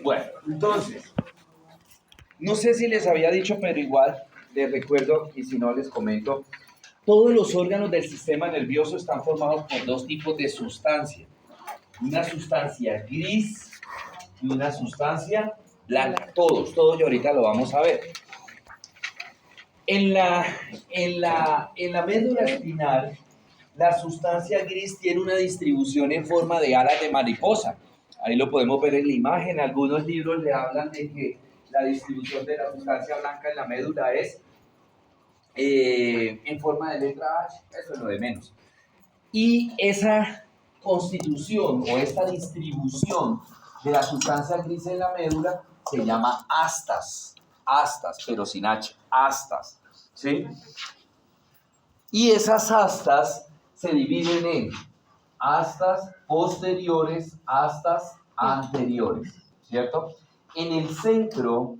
Bueno, entonces, no sé si les había dicho, pero igual les recuerdo y si no les comento. Todos los órganos del sistema nervioso están formados por dos tipos de sustancia. Una sustancia gris y una sustancia blanca. Todos y ahorita lo vamos a ver. En la médula espinal, la sustancia gris tiene una distribución en forma de alas de mariposa. Ahí lo podemos ver en la imagen. Algunos libros le hablan de que la distribución de la sustancia blanca en la médula es en forma de letra H. Eso es lo de menos. Y esa constitución o esta distribución de la sustancia gris en la médula se llama astas, pero sin H, astas, ¿sí? Y esas astas se dividen en astas posteriores, astas anteriores, ¿cierto? En el centro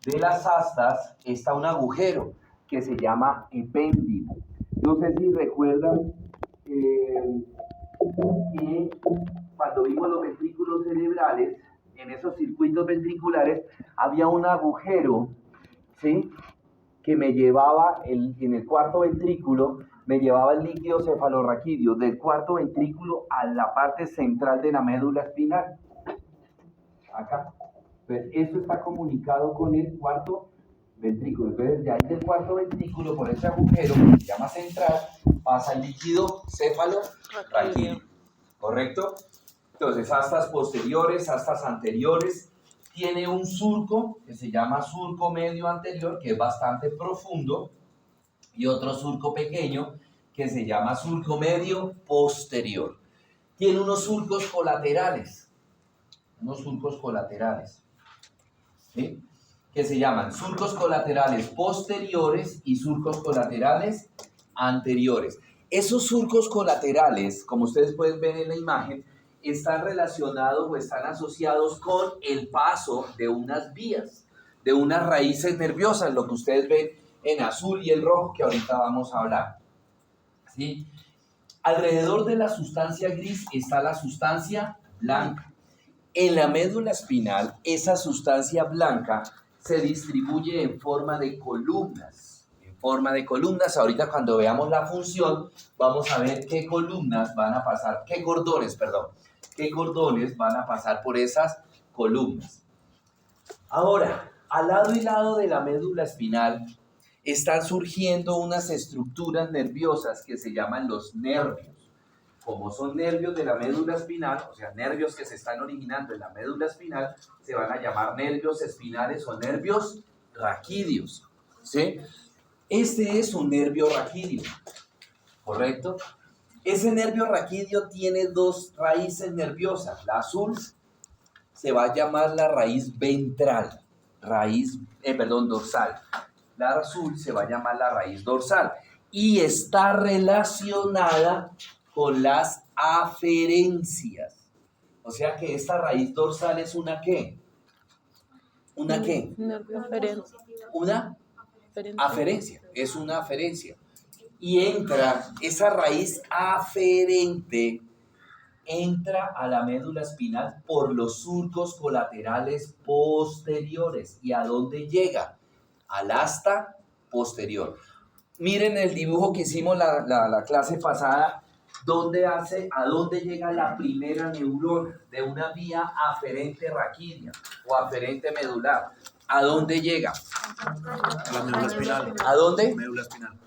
de las astas está un agujero que se llama epéndigo. No sé si recuerdan que cuando vimos los ventrículos cerebrales, en esos circuitos ventriculares había un agujero, ¿sí?, que me llevaba en el cuarto ventrículo, me llevaba el líquido cefalorraquídeo del cuarto ventrículo a la parte central de la médula espinal. Acá. Entonces, esto está comunicado con el cuarto ventrículo. Entonces, de ahí del cuarto ventrículo, por ese agujero, que se llama central, pasa el líquido cefalorraquídeo. ¿Correcto? Entonces, astas posteriores, astas anteriores. Tiene un surco que se llama surco medio anterior, que es bastante profundo, y otro surco pequeño que se llama surco medio posterior. Tiene unos surcos colaterales, ¿sí?, que se llaman surcos colaterales posteriores y surcos colaterales anteriores. Esos surcos colaterales, como ustedes pueden ver en la imagen, están relacionados o están asociados con el paso de unas vías, de unas raíces nerviosas, lo que ustedes ven en azul y el rojo, que ahorita vamos a hablar, ¿sí? Alrededor de la sustancia gris está la sustancia blanca. En la médula espinal, esa sustancia blanca se distribuye en forma de columnas. Ahorita cuando veamos la función, vamos a ver qué cordones van a pasar por esas columnas. Ahora, al lado y lado de la médula espinal están surgiendo unas estructuras nerviosas que se llaman los nervios. Como son nervios de la médula espinal, o sea, nervios que se están originando en la médula espinal, se van a llamar nervios espinales o nervios raquídeos, ¿sí? Este es un nervio raquídeo, ¿correcto? Ese nervio raquídeo tiene dos raíces nerviosas. La azul se va a llamar la raíz ventral, dorsal. La azul se va a llamar la raíz dorsal y está relacionada con las aferencias. O sea que esta raíz dorsal es ¿una qué? ¿Una qué? Una aferencia. Es una aferencia. Y esa raíz aferente entra a la médula espinal por los surcos colaterales posteriores. ¿Y a dónde llega? Al asta posterior. Miren el dibujo que hicimos la clase pasada, a dónde llega la primera neurona de una vía aferente raquídea o aferente medular. ¿A dónde llega? A la médula espinal. ¿A dónde? Médula espinal.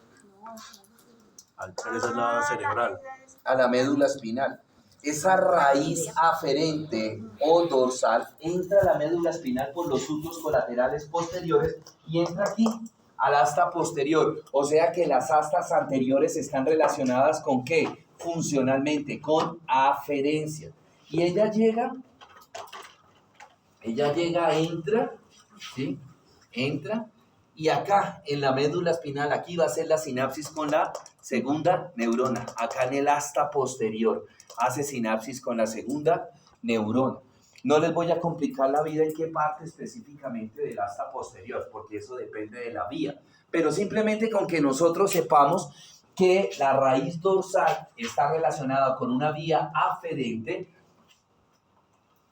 Esa es la cerebral. A la médula espinal. Esa raíz aferente o dorsal entra a la médula espinal por los surcos colaterales posteriores y entra aquí al asta posterior. O sea que las astas anteriores están relacionadas ¿con qué? Funcionalmente, con aferencia. Y ella llega, entra, ¿sí? Entra, y acá en la médula espinal, aquí va a ser la sinapsis con la segunda neurona. Acá en el asta posterior hace sinapsis con la segunda neurona. No les voy a complicar la vida en qué parte específicamente del asta posterior, porque eso depende de la vía. Pero simplemente con que nosotros sepamos que la raíz dorsal está relacionada con una vía aferente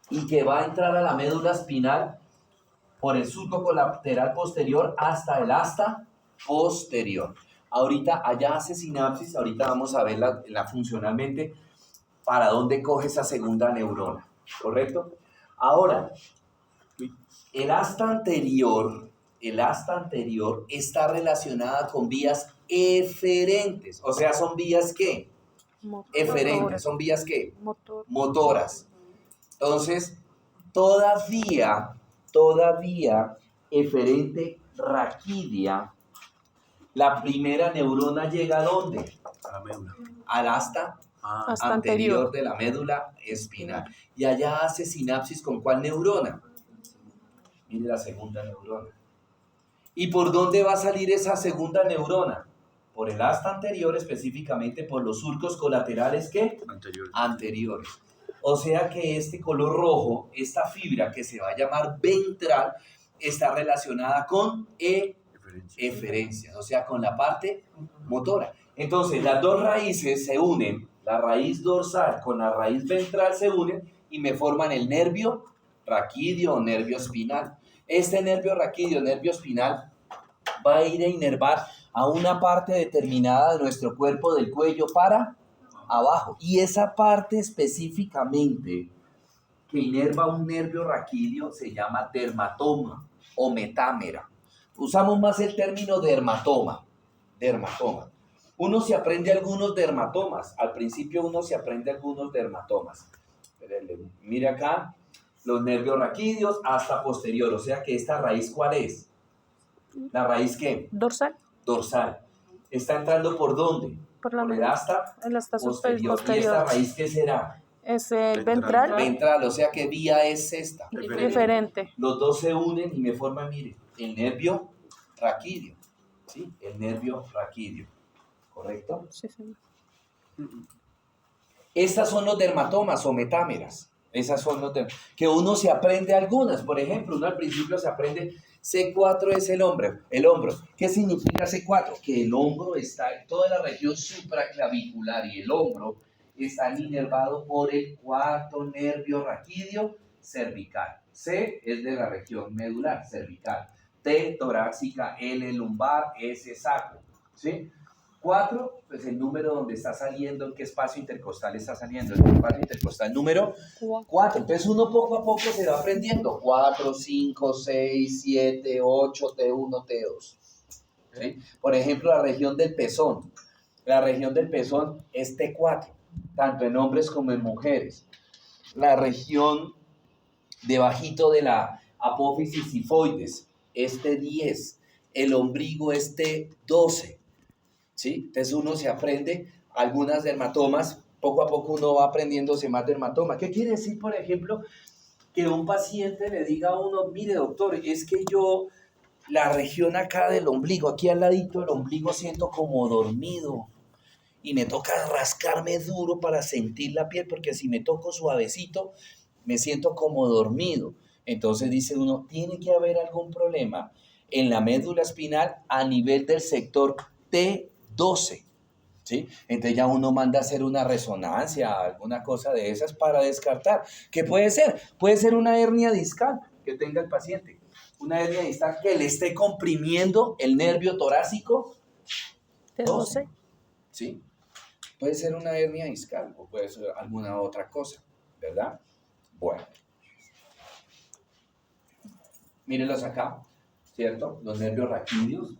y que va a entrar a la médula espinal por el surco colateral posterior hasta el asta posterior. Ahorita allá hace sinapsis, ahorita vamos a ver funcionalmente para dónde coge esa segunda neurona, ¿correcto? Ahora, el asta anterior está relacionada con vías eferentes, o sea, son vías ¿qué? Eferentes, son vías ¿qué? Motoras. Entonces, todavía eferente raquídea, la primera neurona llega ¿a dónde? A la médula. Al asta anterior de la médula espinal. Y allá hace sinapsis ¿con cuál neurona? Mire la segunda neurona. ¿Y por dónde va a salir esa segunda neurona? Por el asta anterior, específicamente por los surcos colaterales ¿qué? Anteriores. O sea que este color rojo, esta fibra que se va a llamar ventral, está relacionada con eferencias, o sea, con la parte motora. Entonces, las dos raíces se unen, la raíz dorsal con la raíz ventral se unen y me forman el nervio raquídeo o nervio espinal. Este nervio raquídeo, nervio espinal, va a ir a inervar a una parte determinada de nuestro cuerpo, del cuello para abajo. Y esa parte específicamente que inerva un nervio raquídeo se llama dermatoma o metámera. Usamos más el término dermatoma. Uno se aprende algunos dermatomas. Al principio uno se aprende algunos dermatomas. Mire acá, los nervios raquídeos hasta posterior. O sea que esta raíz, ¿cuál es? ¿La raíz qué? Dorsal. Dorsal. ¿Está entrando por dónde? Por el asta posterior. ¿Y esta raíz qué será? Es el ventral. Ventral, o sea, ¿qué vía es esta? Eferente. Los dos se unen y me forman, mire, el nervio raquídeo. ¿Sí? El nervio raquídeo. ¿Correcto? Sí, señor. Estas son los dermatomas o metámeras. Esas son los que uno se aprende algunas. Por ejemplo, uno al principio se aprende C4 es el hombro. ¿Qué significa C4? Que el hombro está en toda la región supraclavicular y el hombro está inervado por el cuarto nervio raquídeo cervical. C es de la región medular, cervical. T, torácica, L, lumbar, S, sacro. ¿Sí? 4, pues el número donde está saliendo, en qué espacio intercostal está saliendo. El espacio intercostal número 4. Entonces uno poco a poco se va aprendiendo. 4, 5, 6, 7, 8, T1, T2. ¿Sí? Por ejemplo, la región del pezón. La región del pezón es T4, tanto en hombres como en mujeres. La región debajito de la apófisis sifoides es T10. El ombligo es T12. ¿Sí? Entonces uno se aprende algunas dermatomas, poco a poco uno va aprendiéndose más dermatomas. ¿Qué quiere decir, por ejemplo, que un paciente le diga a uno, mire doctor, es que yo la región acá del ombligo, aquí al ladito del ombligo siento como dormido y me toca rascarme duro para sentir la piel porque si me toco suavecito me siento como dormido? Entonces dice uno, tiene que haber algún problema en la médula espinal a nivel del sector T12, ¿sí? Entonces ya uno manda a hacer una resonancia, alguna cosa de esas para descartar. ¿Qué puede ser? Puede ser una hernia discal que tenga el paciente, una hernia discal que le esté comprimiendo el nervio torácico T12. ¿Sí? Puede ser una hernia discal o puede ser alguna otra cosa, ¿verdad? Bueno. Mírenlos acá, ¿cierto? Los nervios raquídeos.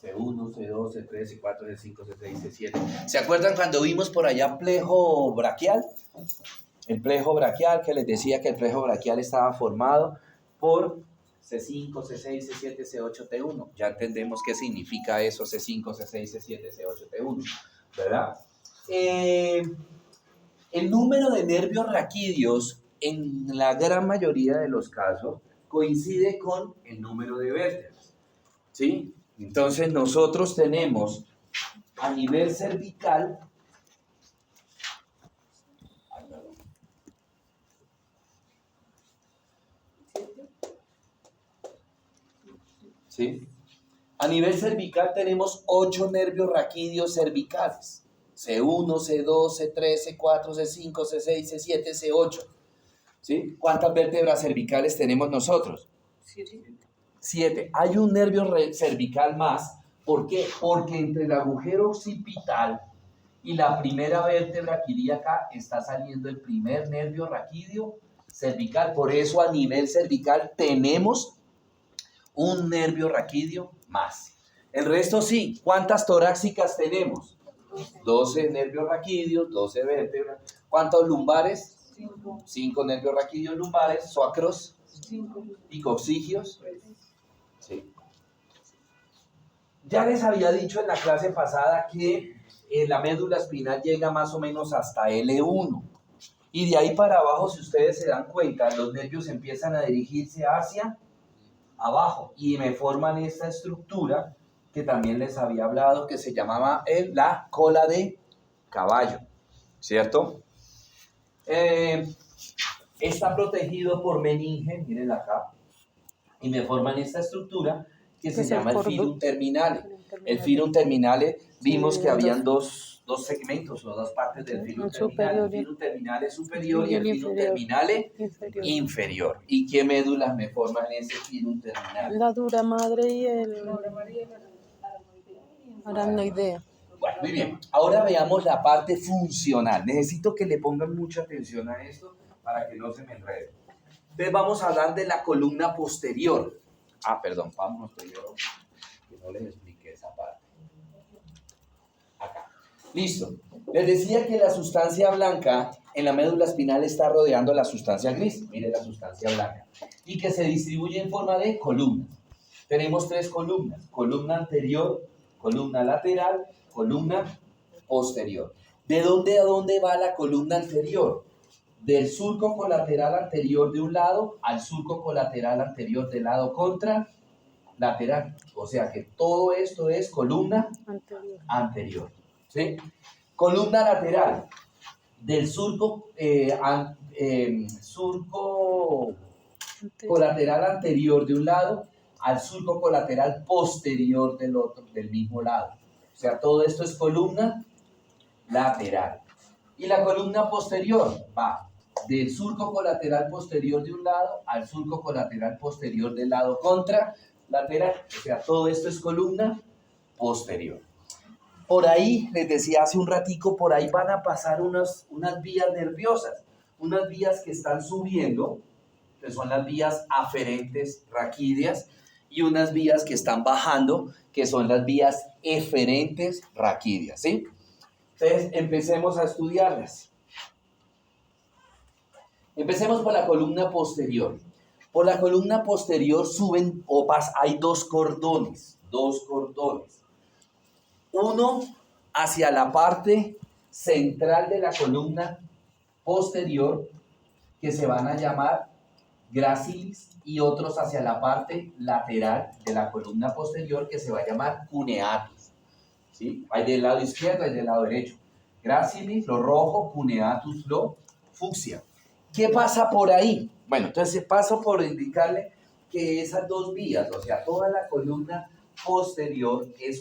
C1, C2, C3, C4, C5, C6, C7. ¿Se acuerdan cuando vimos por allá plejo braquial? El plejo braquial, que les decía que el plejo braquial estaba formado por C5, C6, C7, C8, T1. Ya entendemos qué significa eso, C5, C6, C7, C8, T1, ¿verdad? El número de nervios raquídeos en la gran mayoría de los casos coincide con el número de vértebras, ¿sí? Entonces nosotros tenemos a nivel cervical, ¿sí? A nivel cervical tenemos 8 nervios raquídeos cervicales. C1, C2, C3, C4, C5, C6, C7, C8. ¿Sí? ¿Cuántas vértebras cervicales tenemos nosotros? 7. Hay un nervio cervical más. ¿Por qué? Porque entre el agujero occipital y la primera vértebra ilíaca está saliendo el primer nervio raquídeo cervical. Por eso a nivel cervical tenemos un nervio raquídeo más. El resto sí. ¿Cuántas torácicas tenemos? 12 nervios raquídeos, 12 vértebras. ¿Cuántos lumbares? 5 nervios raquídeos lumbares. ¿Sacros? 5. ¿Y coccigios? Sí. Ya les había dicho en la clase pasada que la médula espinal llega más o menos hasta L1. Y de ahí para abajo, si ustedes se dan cuenta, los nervios empiezan a dirigirse hacia abajo y me forman esta estructura que también les había hablado, que se llamaba la cola de caballo, ¿cierto? Está protegido por meninge, miren acá, y me forman esta estructura que se llama el filum terminale. El filum terminale, vimos que habían dos segmentos o dos partes del filum terminale. El filum terminale superior y el filum terminale inferior. ¿Y qué médulas me forman ese filum terminale? La dura madre y el aracnoidea. Bueno, muy bien. Ahora veamos la parte funcional. Necesito que le pongan mucha atención a esto para que no se me enrede. Entonces vamos a hablar de la columna posterior. Perdón, vamos primero, que no les expliqué esa parte. Acá. Listo. Les decía que la sustancia blanca en la médula espinal está rodeando la sustancia gris. Mire la sustancia blanca. Y que se distribuye en forma de columnas. Tenemos 3 columnas. Columna anterior, columna lateral, columna posterior. ¿De dónde a dónde va la columna anterior? Del surco colateral anterior de un lado al surco colateral anterior del lado contralateral. O sea que todo esto es columna anterior. ¿Sí? Columna lateral. Del surco, surco colateral anterior de un lado al surco colateral posterior del otro, del mismo lado. O sea, todo esto es columna lateral. Y la columna posterior va del surco colateral posterior de un lado al surco colateral posterior del lado contralateral. O sea, todo esto es columna posterior. Por ahí, les decía hace un ratico, por ahí van a pasar unas vías nerviosas, unas vías que están subiendo, que son las vías aferentes raquídeas, y unas vías que están bajando, que son las vías eferentes raquídeas, ¿sí? Entonces, empecemos a estudiarlas. Empecemos por la columna posterior. Por la columna posterior suben hay 2 cordones, 2 cordones. Uno hacia la parte central de la columna posterior, que se van a llamar gracilis, y otros hacia la parte lateral de la columna posterior, que se va a llamar cuneatus. ¿Sí? Hay del lado izquierdo y del lado derecho. Gracilis, lo rojo, cuneatus, lo fucsia. ¿Qué pasa por ahí? Bueno, entonces paso por indicarle que esas 2 vías, o sea, toda la columna posterior es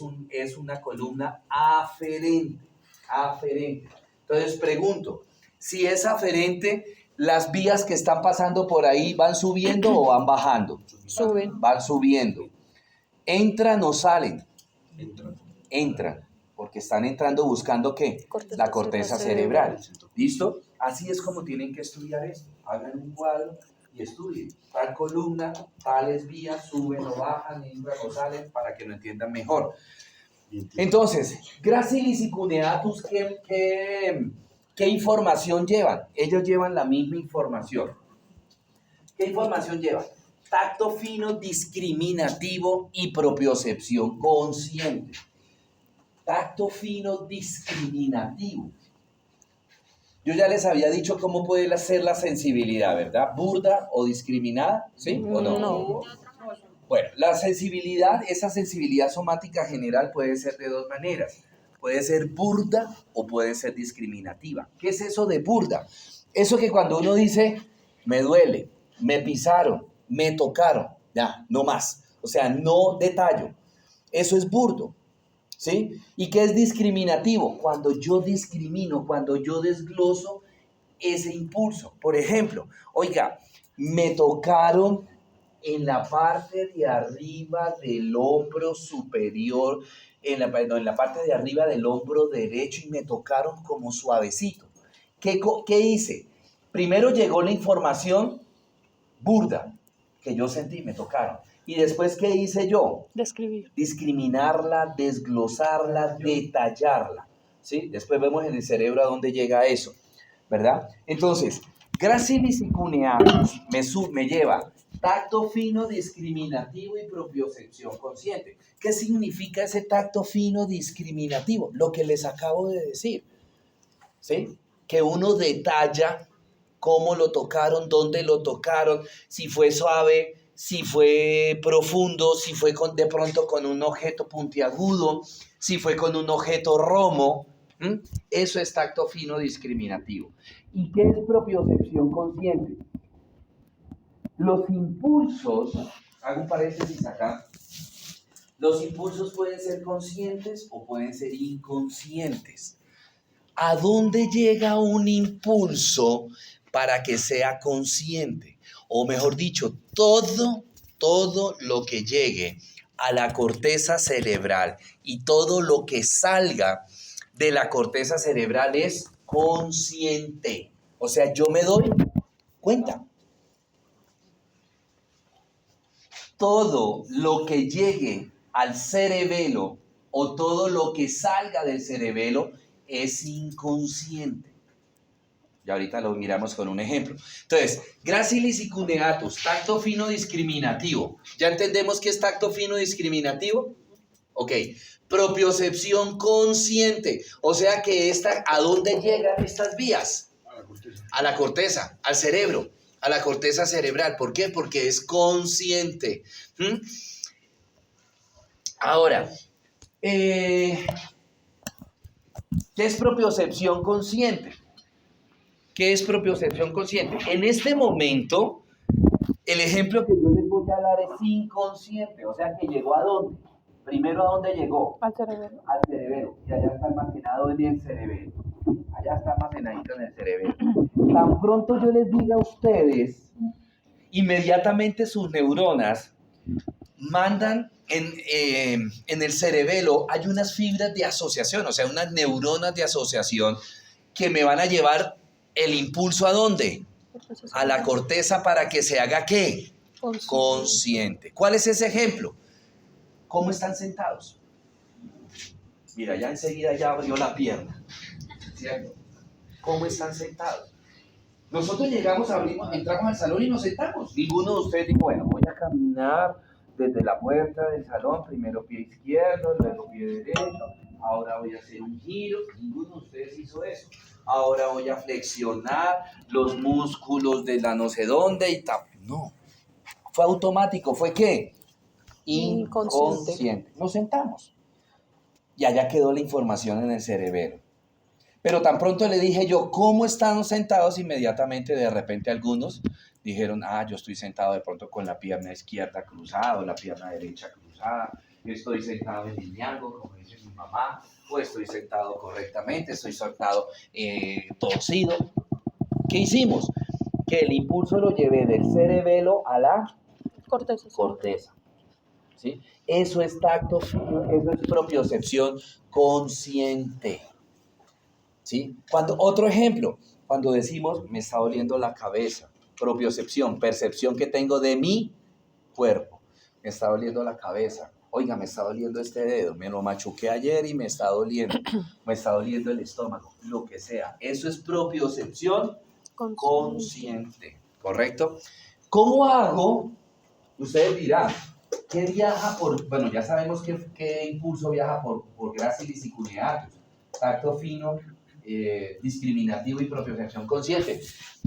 una columna aferente. Entonces pregunto, si es aferente, ¿las vías que están pasando por ahí van subiendo o van bajando? Suben. Van subiendo. ¿Entran o salen? Entran, porque están entrando buscando ¿qué? La corteza cerebral. ¿Listo? Así es como tienen que estudiar esto. Hagan un cuadro y estudien. Tal columna, tales vías, suben o bajan, entran o salen, para que lo entiendan mejor. Entonces, gracilis y cuneatus, ¿qué información llevan? Ellos llevan la misma información. ¿Qué información llevan? Tacto fino, discriminativo y propiocepción consciente. Tacto fino, discriminativo. Yo ya les había dicho cómo puede ser la sensibilidad, ¿verdad? ¿Burda o discriminada? ¿Sí o no? No. Bueno, la sensibilidad, esa sensibilidad somática general puede ser de 2 maneras. Puede ser burda o puede ser discriminativa. ¿Qué es eso de burda? Eso que cuando uno dice, me duele, me pisaron, me tocaron, ya, no más. O sea, no detallo. Eso es burdo. ¿Sí? ¿Y qué es discriminativo? Cuando yo discrimino, cuando yo desgloso ese impulso. Por ejemplo, oiga, me tocaron en la parte de arriba del hombro superior, en la parte de arriba del hombro derecho y me tocaron como suavecito. ¿Qué hice? Primero llegó la información burda que yo sentí, me tocaron. Y después, ¿qué hice yo? Describir. Discriminarla, desglosarla, detallarla. ¿Sí? Después vemos en el cerebro a dónde llega eso, ¿verdad? Entonces, gracilis y cuneatus me lleva tacto fino, discriminativo y propiocepción consciente. ¿Qué significa ese tacto fino, discriminativo? Lo que les acabo de decir, ¿sí? Que uno detalla cómo lo tocaron, dónde lo tocaron, si fue suave, si fue profundo, si fue de pronto con un objeto puntiagudo, si fue con un objeto romo. Eso es tacto fino discriminativo. ¿Y qué es propiocepción consciente? Los impulsos, hago un paréntesis acá, los impulsos pueden ser conscientes o pueden ser inconscientes. ¿A dónde llega un impulso para que sea consciente? O mejor dicho, todo lo que llegue a la corteza cerebral y todo lo que salga de la corteza cerebral es consciente. O sea, yo me doy cuenta. Todo lo que llegue al cerebelo o todo lo que salga del cerebelo es inconsciente. Y ahorita lo miramos con un ejemplo. Entonces, gracilis y cuneatus, tacto fino discriminativo. ¿Ya entendemos qué es tacto fino discriminativo? Ok. Propiocepción consciente. O sea que ¿a dónde llegan estas vías? A la corteza, al cerebro, a la corteza cerebral. ¿Por qué? Porque es consciente. Ahora, ¿qué es propiocepción consciente? ¿Qué es propiocepción consciente? En este momento, el ejemplo que yo les voy a dar es inconsciente. O sea que llegó ¿a dónde? Primero, ¿a dónde llegó? Al cerebelo. Al cerebelo. Y allá está almacenado en el cerebelo. Allá está almacenadito en el cerebelo. Tan pronto yo les diga a ustedes, inmediatamente sus neuronas mandan en el cerebelo, hay unas fibras de asociación, o sea, unas neuronas de asociación que me van a llevar el impulso ¿a dónde? A la corteza para que se haga ¿qué? Consciente. ¿Cuál es ese ejemplo? ¿Cómo están sentados? Mira, ya enseguida ya abrió la pierna, ¿cierto? ¿Cómo están sentados? Nosotros llegamos, entramos al salón y nos sentamos. Ninguno de ustedes dijo, bueno, voy a caminar desde la puerta del salón, primero pie izquierdo, luego pie derecho, ahora voy a hacer un giro. Ninguno de ustedes hizo eso. Ahora voy a flexionar los músculos de la no sé dónde y tal. No. Fue automático. ¿Fue qué? Inconsciente. Nos sentamos. Y allá quedó la información en el cerebelo. Pero tan pronto le dije yo, ¿cómo están sentados? Inmediatamente, de repente, algunos dijeron, yo estoy sentado de pronto con la pierna izquierda cruzada, o la pierna derecha cruzada, estoy sentado en el ñango, como dice mi mamá, o estoy sentado correctamente, estoy sentado torcido. ¿Qué hicimos? Que el impulso lo llevé del cerebelo a la corteza. ¿Sí? Eso es tacto, eso es propiocepción consciente. ¿Sí? Otro ejemplo, cuando decimos me está doliendo la cabeza, propiocepción, percepción que tengo de mi cuerpo, me está doliendo la cabeza, oiga, me está doliendo este dedo, me lo machuqué ayer y me está doliendo el estómago, lo que sea, eso es propiocepción consciente, ¿correcto? ¿Cómo hago? Ustedes dirán, ¿qué viaja bueno, ya sabemos qué impulso viaja por gracilis y cuneatus, tacto fino, discriminativo y propiocepción consciente.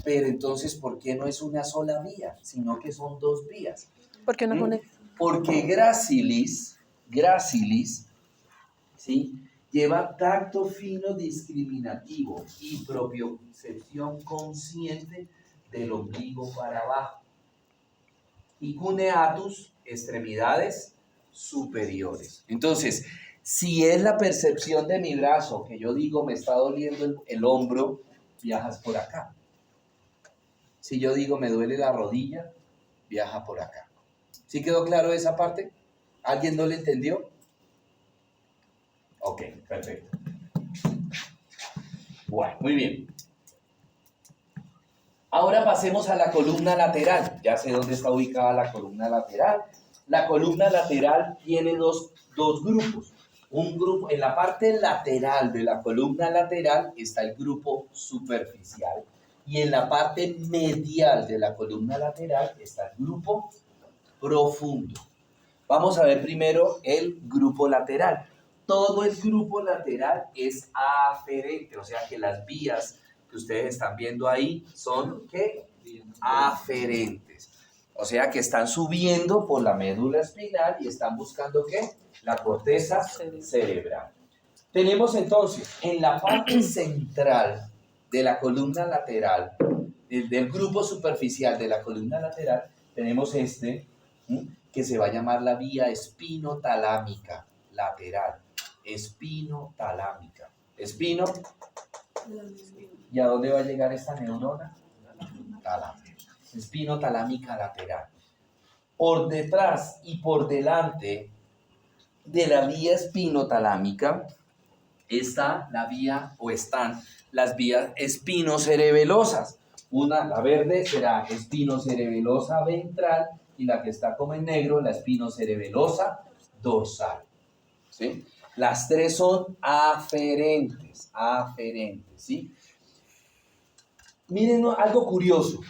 Pero entonces, ¿por qué no es una sola vía, sino que son dos vías? ¿Por qué no conecta? Porque gracilis, ¿sí? Lleva tacto fino discriminativo y propiocepción consciente del ombligo para abajo. Y cuneatus, extremidades superiores. Entonces, si es la percepción de mi brazo, que yo digo me está doliendo el hombro, viajas por acá. Si yo digo me duele la rodilla, viaja por acá. ¿Sí quedó claro esa parte? ¿Alguien no le entendió? Ok, perfecto. Bueno, muy bien. Ahora pasemos a la columna lateral. Ya sé dónde está ubicada la columna lateral. La columna lateral tiene dos grupos. Un grupo, en la parte lateral de la columna lateral está el grupo superficial y en la parte medial de la columna lateral está el grupo profundo. Vamos a ver primero el grupo lateral. Todo el grupo lateral es aferente, o sea que las vías que ustedes están viendo ahí son ¿qué? Aferentes. O sea que están subiendo por la médula espinal y están buscando ¿qué? La corteza cerebral. Tenemos entonces en la parte central de la columna lateral, del grupo superficial de la columna lateral, tenemos que se va a llamar la vía espinotalámica lateral. Espinotalámica. Espino. ¿Y a dónde va a llegar esta neurona? Talámica. Espinotalámica lateral. Por detrás y por delante de la vía espinotalámica está la vía o están las vías espinocerebelosas. Una, la verde, será espinocerebelosa ventral y la que está como en negro, la espinocerebelosa dorsal. ¿Sí? Las tres son aferentes, ¿sí? Miren algo curioso.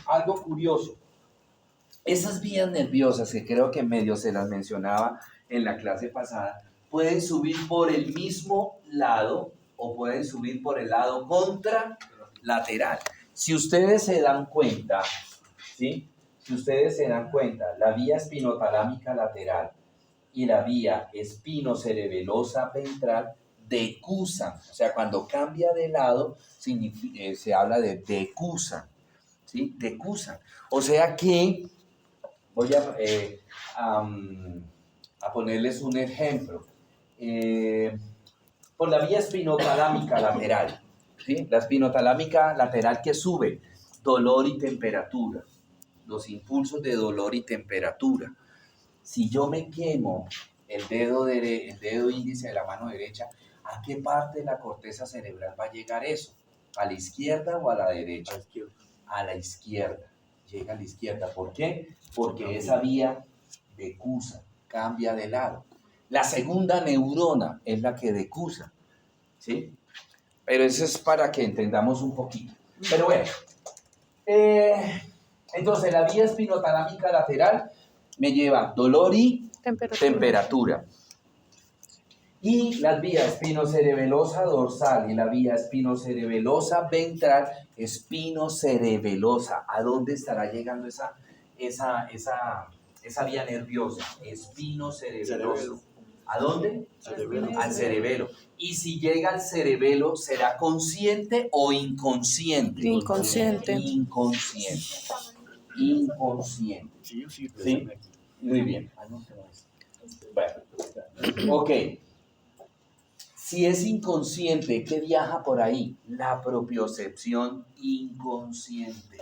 Esas vías nerviosas, que creo que medio se las mencionaba en la clase pasada, pueden subir por el mismo lado o pueden subir por el lado contralateral. Si ustedes se dan cuenta, ¿sí? Si ustedes se dan cuenta, la vía espinotalámica lateral y la vía espinocerebelosa ventral decusan. O sea, cuando cambia de lado, se habla de decusan. ¿Sí? Decusan. O sea que, voy a ponerles un ejemplo. Por la vía espinotalámica lateral, ¿sí? La espinotalámica lateral que sube, dolor y temperatura. Los impulsos de dolor y temperatura. Si yo me quemo el dedo índice de la mano derecha, ¿a qué parte de la corteza cerebral va a llegar eso? ¿A la izquierda o a la derecha? A la izquierda. Llega a la izquierda. ¿Por qué? Porque esa vía decusa, cambia de lado. La segunda neurona es la que decusa, ¿sí? Pero eso es para que entendamos un poquito. Pero bueno, entonces la vía espinotalámica lateral me lleva dolor y temperatura. Y las vías espinocerebelosa dorsal y la vía espinocerebelosa ventral, espinocerebelosa. ¿A dónde estará llegando esa vía nerviosa? Espinocerebelosa. ¿A dónde? Cerebelo. Al cerebelo. Y si llega al cerebelo, ¿será consciente o inconsciente? Inconsciente. Inconsciente. ¿Sí? Muy bien. Bueno, ok. Si es inconsciente, ¿qué viaja por ahí? La propiocepción inconsciente.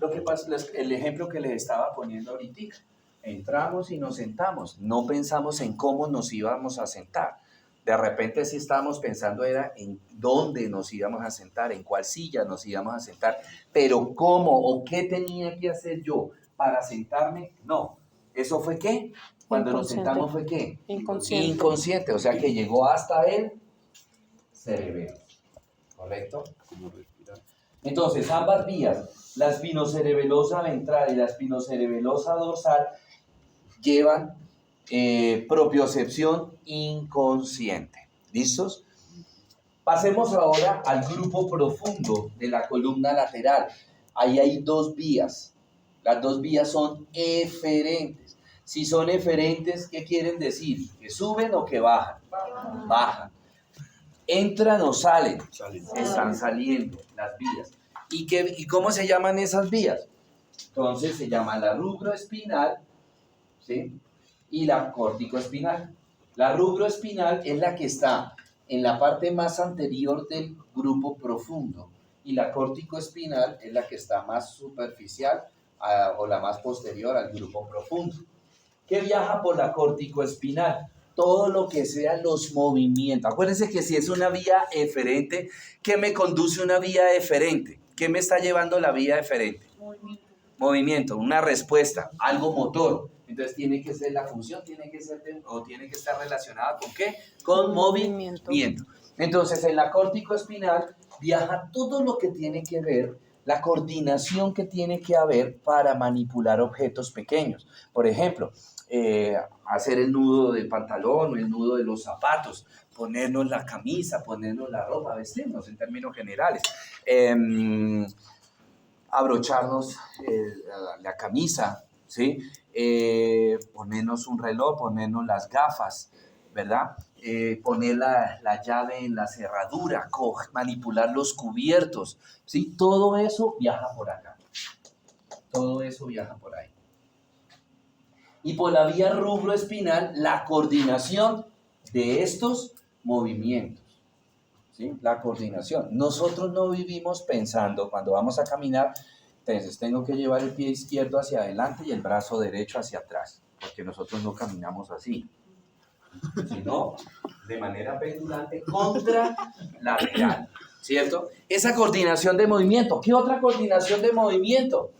Lo que pasa es el ejemplo que les estaba poniendo ahorita. Entramos y nos sentamos. No pensamos en cómo nos íbamos a sentar. De repente sí estábamos pensando era en dónde nos íbamos a sentar, en cuál silla nos íbamos a sentar. Pero cómo o qué tenía que hacer yo para sentarme, no. ¿Eso fue qué? Cuando nos sentamos fue ¿qué? Inconsciente, o sea que llegó hasta el cerebelo, ¿correcto? Entonces, ambas vías, la espinocerebelosa ventral y la espinocerebelosa dorsal, llevan propiocepción inconsciente. ¿Listos? Pasemos ahora al grupo profundo de la columna lateral. Ahí hay dos vías. Las dos vías son eferentes. Si son eferentes, ¿qué quieren decir? ¿Que suben o que bajan? Bajan. ¿Entran o salen? Están saliendo las vías. ¿Y cómo se llaman esas vías? Entonces se llama la rubroespinal, ¿sí? Y la corticoespinal. La rubroespinal es la que está en la parte más anterior del grupo profundo y la córtico-espinal es la que está más superficial o la más posterior al grupo profundo. ¿Qué viaja por la córtico-espinal? Todo lo que sean los movimientos. Acuérdense que si es una vía eferente, ¿qué me conduce una vía eferente? ¿Qué me está llevando la vía eferente? Movimiento, una respuesta, algo motor. Entonces tiene que ser la función, tiene que estar relacionada ¿con qué? Con movimiento. Entonces en la córtico-espinal viaja todo lo que tiene que ver, la coordinación que tiene que haber para manipular objetos pequeños. Por ejemplo, hacer el nudo del pantalón o el nudo de los zapatos, ponernos la camisa, ponernos la ropa, vestirnos en términos generales. Abrocharnos la camisa, ¿sí? Ponernos un reloj, ponernos las gafas, ¿verdad? Poner la llave en la cerradura, manipular los cubiertos, ¿sí? Todo eso viaja por acá. Todo eso viaja por ahí. Y por la vía rubroespinal, la coordinación de estos movimientos. ¿Sí? La coordinación. Nosotros no vivimos pensando cuando vamos a caminar, entonces tengo que llevar el pie izquierdo hacia adelante y el brazo derecho hacia atrás, porque nosotros no caminamos así, sino de manera pendulante contralateral, ¿cierto? Esa coordinación de movimiento. ¿Qué otra coordinación de movimiento?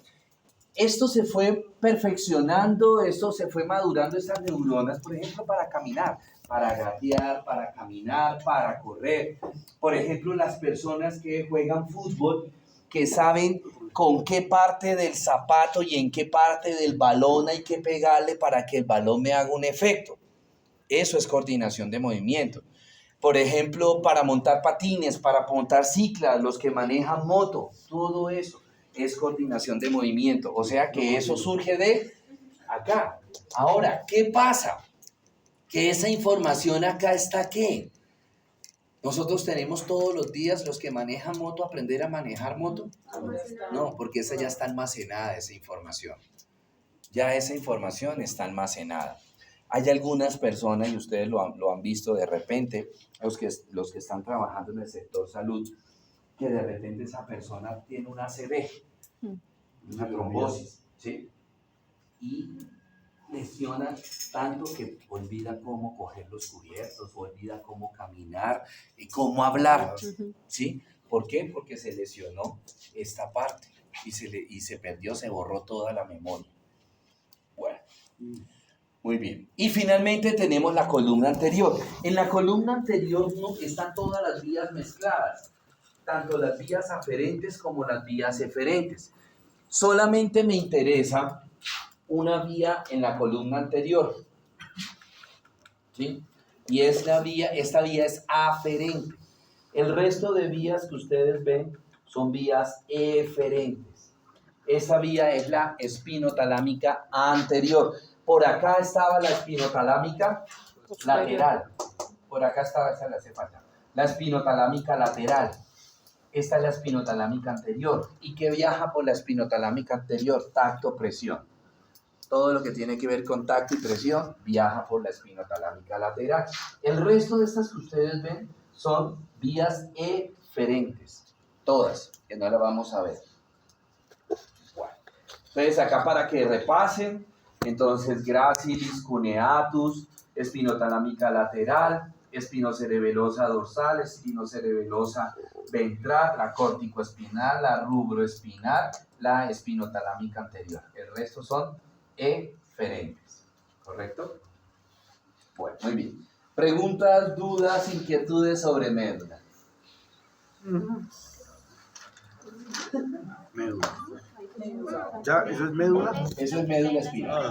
Esto se fue perfeccionando, esto se fue madurando, estas neuronas, por ejemplo, para caminar, para gatear, para caminar, para correr. Por ejemplo, las personas que juegan fútbol, que saben con qué parte del zapato y en qué parte del balón hay que pegarle para que el balón me haga un efecto. Eso es coordinación de movimiento. Por ejemplo, para montar patines, para montar ciclas, los que manejan moto, todo eso es coordinación de movimiento. O sea que eso surge de acá. Ahora, ¿qué pasa? Que esa información acá está ¿qué? Nosotros tenemos todos los días, los que manejan moto, aprender a manejar moto. No, porque esa ya está almacenada, esa información. Ya esa información está almacenada. Hay algunas personas, y ustedes lo han visto de repente, los que están trabajando en el sector salud, que de repente esa persona tiene una ACV, una trombosis, ¿sí? Y lesiona tanto que olvida cómo coger los cubiertos, olvida cómo caminar y cómo hablar, ¿sí? ¿Por qué? Porque se lesionó esta parte y se perdió, se borró toda la memoria. Bueno, muy bien. Y finalmente tenemos la columna anterior. En la columna anterior están todas las vías mezcladas, tanto las vías aferentes como las vías eferentes. Solamente me interesa una vía en la columna anterior, ¿sí? Y esta vía es aferente. El resto de vías que ustedes ven son vías eferentes. Esa vía es la espinotalámica anterior. Por acá estaba la espinotalámica lateral. Por acá estaba, esa le hace falta. La espinotalámica lateral. Esta es la espinotalámica anterior. ¿Y qué viaja por la espinotalámica anterior? Tacto, presión. Todo lo que tiene que ver con tacto y presión viaja por la espinotalámica lateral. El resto de estas que ustedes ven son vías eferentes. Todas, que no las vamos a ver. Bueno, entonces acá para que repasen, entonces gracilis cuneatus, espinotalámica lateral, espinocerebelosa dorsal, espinocerebelosa ventral, la córticoespinal, la rubroespinal, la espinotalámica anterior. El resto son eferentes, ¿correcto? Bueno, muy bien. Preguntas, dudas, inquietudes sobre médula. Médula. ¿Ya? ¿Eso es médula? Eso es médula espinal.